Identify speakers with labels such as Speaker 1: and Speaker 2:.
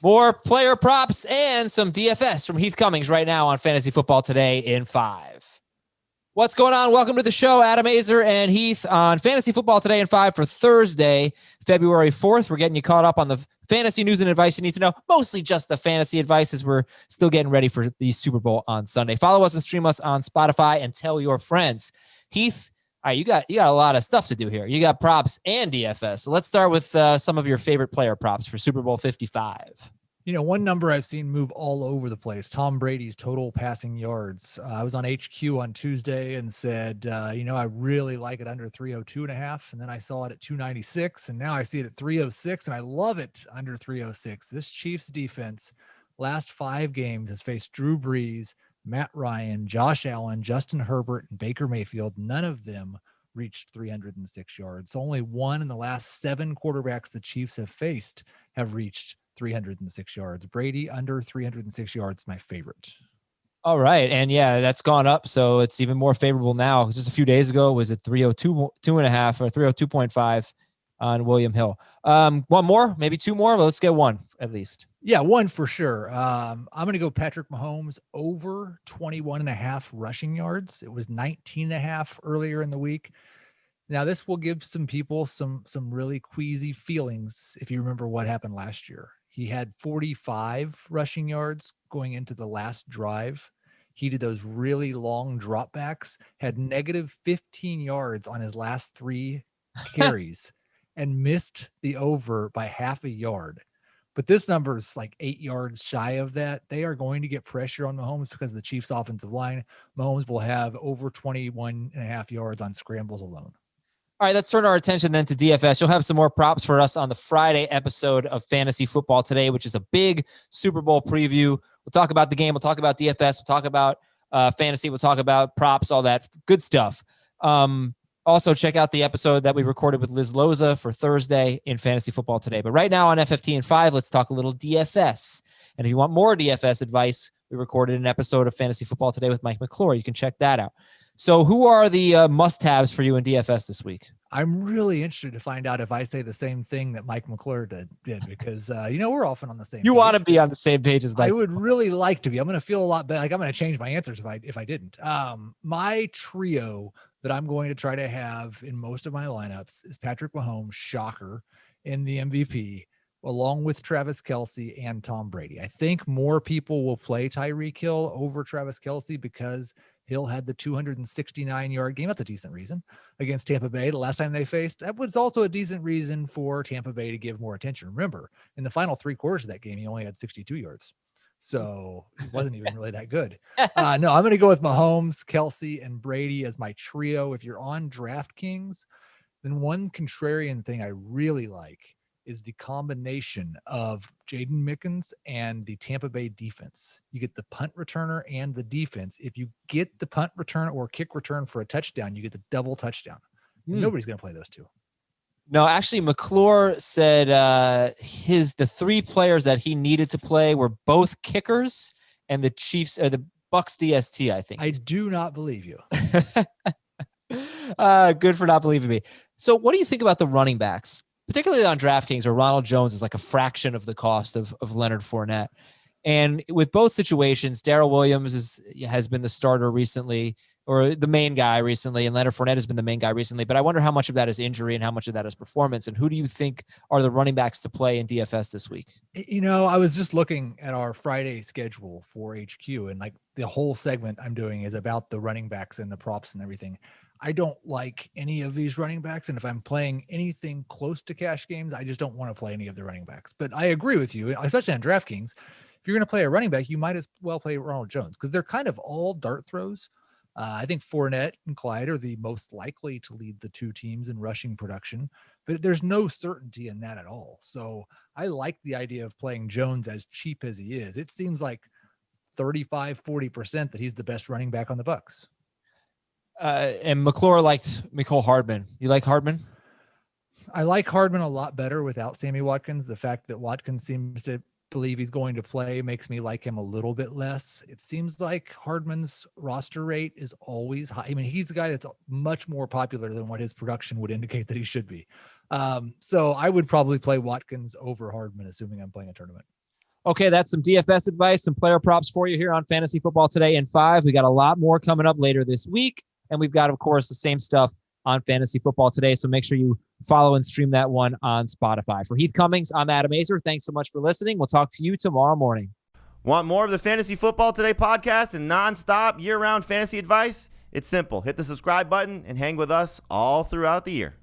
Speaker 1: More player props and some DFS from Heath Cummings right now on Fantasy Football Today in 5. What's going on? Welcome to the show. Adam Azer and Heath on Fantasy Football Today in 5 for Thursday, February 4th. We're getting you caught up on the fantasy news and advice you need to know, mostly just the fantasy advice as we're still getting ready for the Super Bowl on Sunday. Follow us and stream us on Spotify and tell your friends. Heath, all right, you got a lot of stuff to do here. You got props and DFS. So let's start with some of your favorite player props for Super Bowl 55.
Speaker 2: You know, one number I've seen move all over the place, Tom Brady's total passing yards. I was on HQ on Tuesday and said, I really like it under 302.5. And then I saw it at 296. And now I see it at 306. And I love it under 306. This Chiefs defense, last 5 games, has faced Drew Brees, Matt Ryan, Josh Allen, Justin Herbert, and Baker Mayfield. None of them reached 306 yards. Only one in the last 7 quarterbacks the Chiefs have faced have reached 306 yards. Brady under 306 yards, my favorite.
Speaker 1: All right. And yeah, that's gone up. So it's even more favorable now. Just a few days ago, it was at 302.5 or 302.5 on William Hill. One more, maybe 2 more, but let's get one at least.
Speaker 2: Yeah, one for sure. I'm going to go Patrick Mahomes over 21.5 rushing yards. It was 19.5 earlier in the week. Now, this will give some people some really queasy feelings if you remember what happened last year. He had 45 rushing yards going into the last drive. He did those really long dropbacks, had negative 15 yards on his last 3 carries and missed the over by half a yard. But this number is like 8 yards shy of that. They are going to get pressure on Mahomes because of the Chiefs' offensive line. Mahomes will have over 21.5 yards on scrambles alone.
Speaker 1: All right, let's turn our attention then to DFS. You'll have some more props for us on the Friday episode of Fantasy Football Today, which is a big Super Bowl preview. We'll talk about the game. We'll talk about DFS. We'll talk about fantasy. We'll talk about props, all that good stuff. Also, check out the episode that we recorded with Liz Loza for Thursday in Fantasy Football Today. But right now on FFT and 5, let's talk a little DFS. And if you want more DFS advice, we recorded an episode of Fantasy Football Today with Mike McClure. You can check that out. So who are the must-haves for you in DFS this week?
Speaker 2: I'm really interested to find out if I say the same thing that Mike McClure did because, we're often on the same page.
Speaker 1: You want to be on the same page as Mike.
Speaker 2: I would really like to be. I'm going to feel a lot better. Like I'm going to change my answers if I didn't. My trio that I'm going to try to have in most of my lineups is Patrick Mahomes, shocker, in the MVP, along with Travis Kelce and Tom Brady. I think more people will play Tyreek Hill over Travis Kelce because Hill had the 269-yard game. That's a decent reason against Tampa Bay the last time they faced. That was also a decent reason for Tampa Bay to give more attention. Remember, in the final 3 quarters of that game, he only had 62 yards. So it wasn't even really that good. No, I'm going to go with Mahomes, Kelce, and Brady as my trio. If you're on DraftKings, then one contrarian thing I really like is the combination of Jaden Mickens and the Tampa Bay defense. You get the punt returner and the defense. If you get the punt return or kick return for a touchdown, you get the double touchdown. Nobody's going to play those 2.
Speaker 1: No, actually, McClure said the 3 players that he needed to play were both kickers and the Chiefs or the Bucks DST, I think.
Speaker 2: I do not believe you.
Speaker 1: Good for not believing me. So what do you think about the running backs? Particularly on DraftKings, where Ronald Jones is like a fraction of the cost of Leonard Fournette. And with both situations, Darrell Williams has been the starter recently, or the main guy recently, and Leonard Fournette has been the main guy recently. But I wonder how much of that is injury and how much of that is performance. And who do you think are the running backs to play in DFS this week?
Speaker 2: I was just looking at our Friday schedule for HQ, and like the whole segment I'm doing is about the running backs and the props and everything. I don't like any of these running backs. And if I'm playing anything close to cash games, I just don't want to play any of the running backs. But I agree with you, especially on DraftKings. If you're going to play a running back, you might as well play Ronald Jones because they're kind of all dart throws. I think Fournette and Clyde are the most likely to lead the 2 teams in rushing production, but there's no certainty in that at all. So I like the idea of playing Jones as cheap as he is. It seems like 35-40% that he's the best running back on the Bucks.
Speaker 1: And McClure liked Mecole Hardman. You like Hardman?
Speaker 2: I like Hardman a lot better without Sammy Watkins. The fact that Watkins seems to believe he's going to play makes me like him a little bit less. It seems like Hardman's roster rate is always high. I mean, he's a guy that's much more popular than what his production would indicate that he should be. So I would probably play Watkins over Hardman, assuming I'm playing a tournament.
Speaker 1: Okay, that's some DFS advice, some player props for you here on Fantasy Football Today in 5. We got a lot more coming up later this week. And we've got, of course, the same stuff on Fantasy Football Today. So make sure you follow and stream that one on Spotify. For Heath Cummings, I'm Adam Azer. Thanks so much for listening. We'll talk to you tomorrow morning.
Speaker 3: Want more of the Fantasy Football Today podcast and nonstop year-round fantasy advice? It's simple. Hit the subscribe button and hang with us all throughout the year.